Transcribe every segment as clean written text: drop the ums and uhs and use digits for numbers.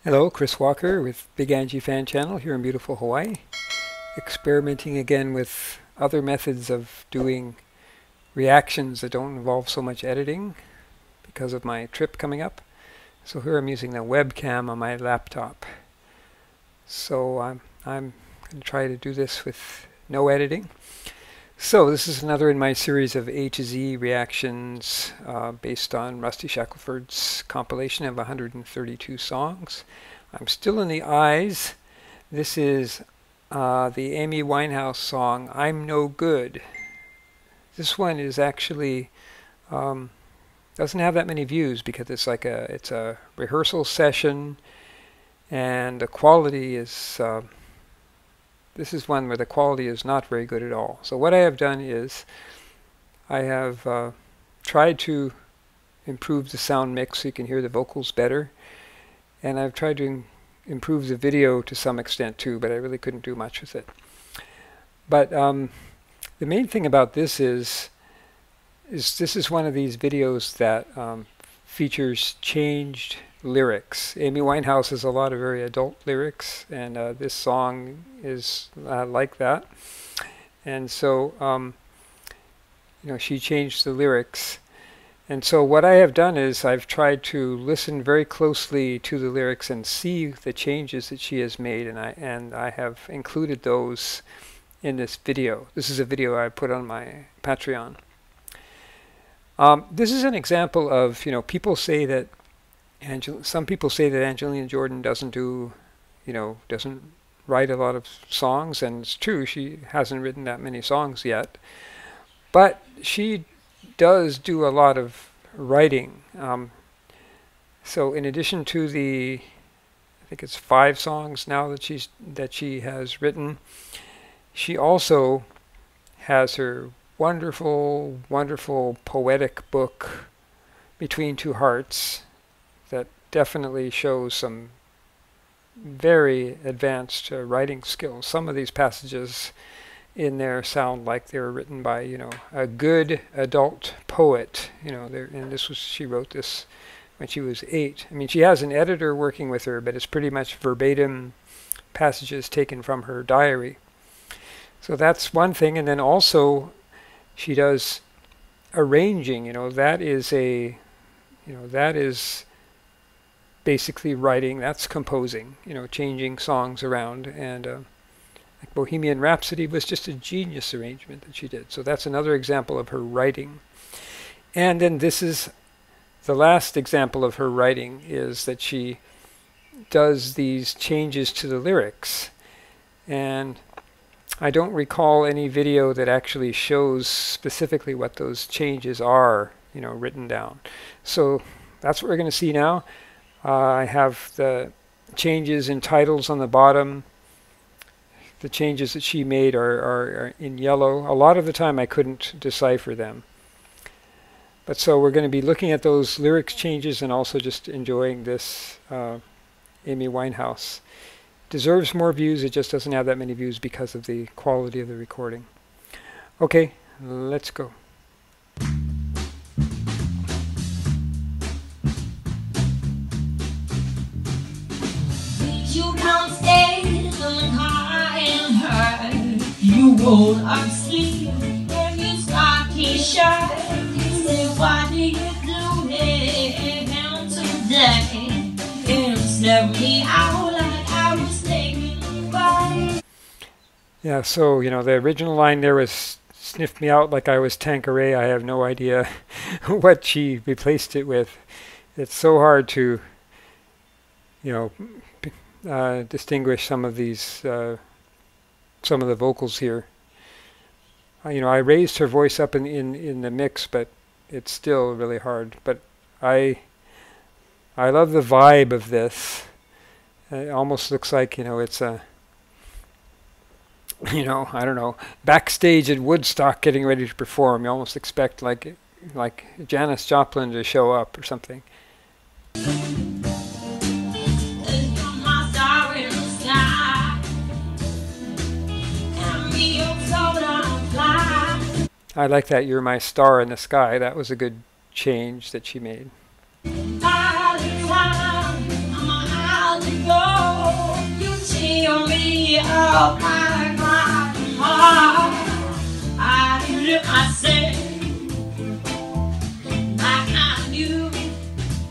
Hello, Chris Walker with Big Angie Fan Channel here in beautiful Hawaii. Experimenting again with other methods of doing reactions that don't involve so much editing because of my trip coming up. So here I'm using the webcam on my laptop. So I'm going to try to do this with no editing. So this is another in my series of A to Z reactions based on Rusty Shackelford's compilation of 132 songs. I'm still in the eyes. This is the Amy Winehouse song, I'm No Good. This one is actually, doesn't have that many views because it's a rehearsal session, and the quality is, this is one where the quality is not very good at all. So what I have done is I have tried to improve the sound mix so you can hear the vocals better. And I've tried to improve the video to some extent too, but I really couldn't do much with it. But the main thing about this is this is one of these videos that features changed lyrics. Amy Winehouse has a lot of very adult lyrics, and this song is like that. And so, she changed the lyrics. And so what I have done is I've tried to listen very closely to the lyrics and see the changes that she has made, and I have included those in this video. This is a video I put on my Patreon. This is an example of, people say that some people say that Angelina Jordan doesn't write a lot of songs, and it's true, she hasn't written that many songs yet. But she does do a lot of writing. So in addition to I think it's 5 songs now that she has written, she also has her wonderful, wonderful poetic book, Between Two Hearts, that definitely shows some very advanced writing skills. Some of these passages in there sound like they were written by, a good adult poet. And she wrote this when she was 8. I mean, she has an editor working with her, but it's pretty much verbatim passages taken from her diary. So that's one thing. And then also she does arranging. That is basically writing. That's composing. Changing songs around. And like Bohemian Rhapsody was just a genius arrangement that she did. So that's another example of her writing. And then this is the last example of her writing, is that she does these changes to the lyrics. And I don't recall any video that actually shows specifically what those changes are, written down. So that's what we're going to see now. I have the changes in titles on the bottom. The changes that she made are in yellow. A lot of the time I couldn't decipher them. But so we're going to be looking at those lyrics changes and also just enjoying this Amy Winehouse. Deserves more views, it just doesn't have that many views because of the quality of the recording. Okay, let's go. You downstairs in the car and her. You roll up sleep and you start to shine. Say, what do you do here down today? And step me out like I was taking by. Yeah, so, the original line there was sniff me out like I was Tanqueray. I have no idea what she replaced it with. It's so hard to, distinguish some of these, some of the vocals here. I raised her voice up in the mix, but it's still really hard. But I love the vibe of this. It almost looks like, it's a, I don't know, backstage at Woodstock getting ready to perform. You almost expect like Janis Joplin to show up or something. I like that You're My Star in the Sky. That was a good change that she made. me of my heart. I look myself like I knew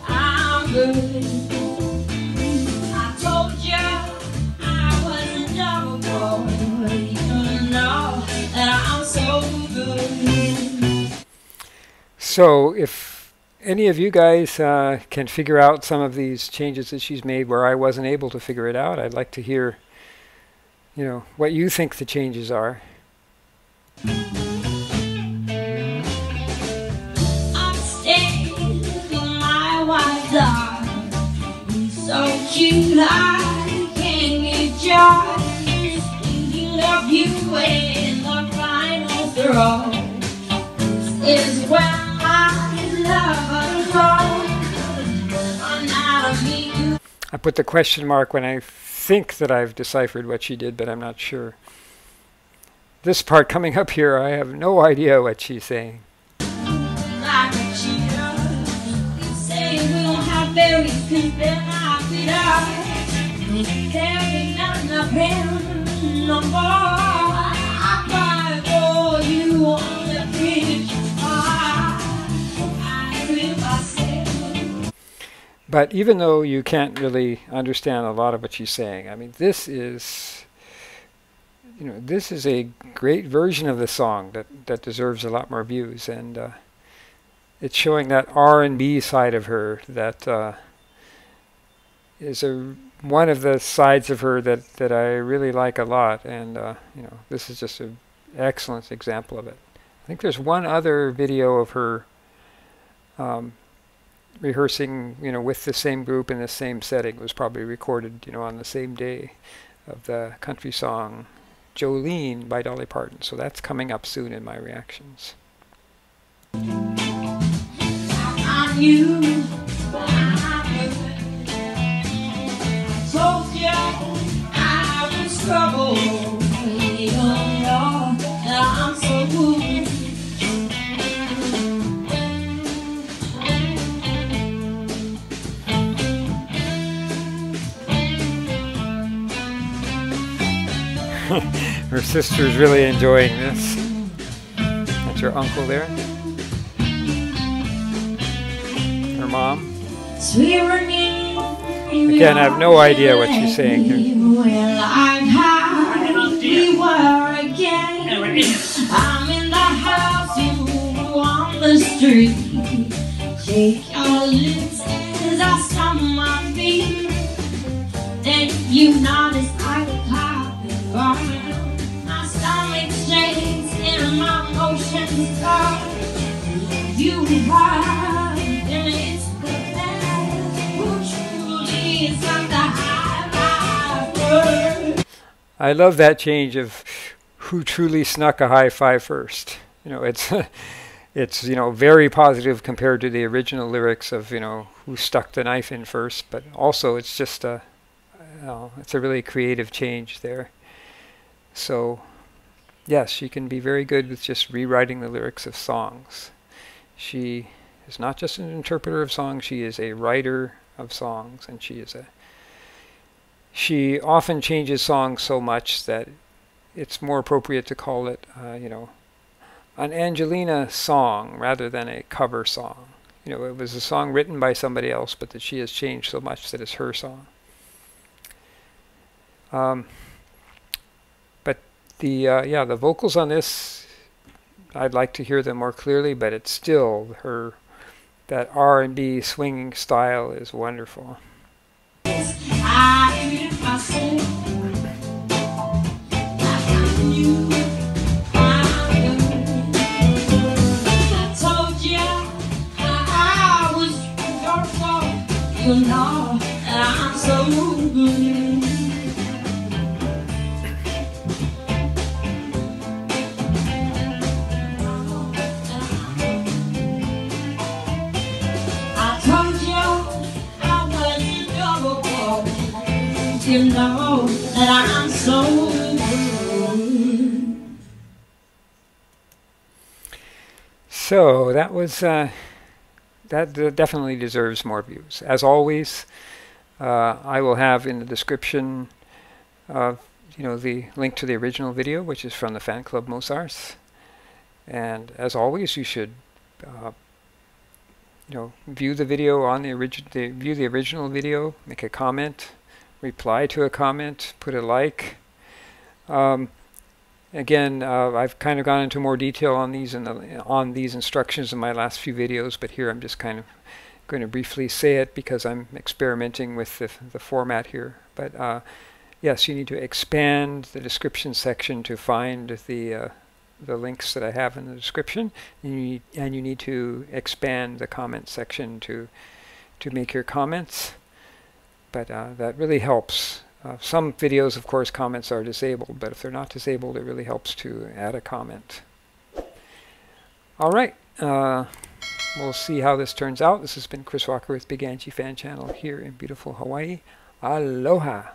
I'm good. I told you I was a double boy. You know that I'm so good. So if any of you guys can figure out some of these changes that she's made where I wasn't able to figure it out, I'd like to hear, you know, what you think the changes are. So cute, I can't get joy. Thinking of you in the final throw. This is where my love goes. I put the question mark when I think that I've deciphered what she did, but I'm not sure. This part coming up here, I have no idea what she's saying. Like a cheater, you say we don't have berries, can bear our feet up. There ain't nothing no more. I cry for you on the bridge. I feel myself. But even though you can't really understand a lot of what she's saying, I mean, this is, you know, this is a great version of the song that deserves a lot more views, and it's showing that R&B side of her that is one of the sides of her that I really like a lot, and you know, this is just an excellent example of it. I think there's one other video of her rehearsing, you know, with the same group in the same setting. It was probably recorded, you know, on the same day of the country song Jolene by Dolly Parton. So that's coming up soon in my reactions. I knew told you I was trouble. You don't know that I'm so good. Her sister's really enjoying this. That's her uncle there. Her mom. Again, I have no idea what she's saying here. I'm in the house, you on the street. Take your lips as I stomp my feet. Then you notice I can't burn. My stomach shakes and my emotions start. You are, and it's the best. Who truly is on the high five. I love that change of who truly snuck a high five first. You know, it's it's, you know, very positive compared to the original lyrics of, you know, who stuck the knife in first, but also it's just a, you know, it's a really creative change there. So yes, she can be very good with just rewriting the lyrics of songs. She is not just an interpreter of songs, she is a writer of songs, and she often changes songs so much that it's more appropriate to call it, you know, an Angelina song rather than a cover song. You know, it was a song written by somebody else, but that she has changed so much that it's her song. But yeah, the vocals on this, I'd like to hear them more clearly, but it's still her, that R&B swinging style is wonderful. You know that I'm so good. I told you I was a double boy. You know that I'm so good. So that was that definitely deserves more views. As always, I will have in the description the link to the original video, which is from the Fan Club Mozarts. And as always, you should view the video on the original video, make a comment, reply to a comment, put a like. Again, I've kind of gone into more detail on these instructions in my last few videos, but here I'm just kind of going to briefly say it because I'm experimenting with the format here. But yes, you need to expand the description section to find the links that I have in the description, and you need to expand the comment section to make your comments. But that really helps. Some videos, of course, comments are disabled, but if they're not disabled, it really helps to add a comment. All right, we'll see how this turns out. This has been Chris Walker with Big Angie Fan Channel here in beautiful Hawaii. Aloha!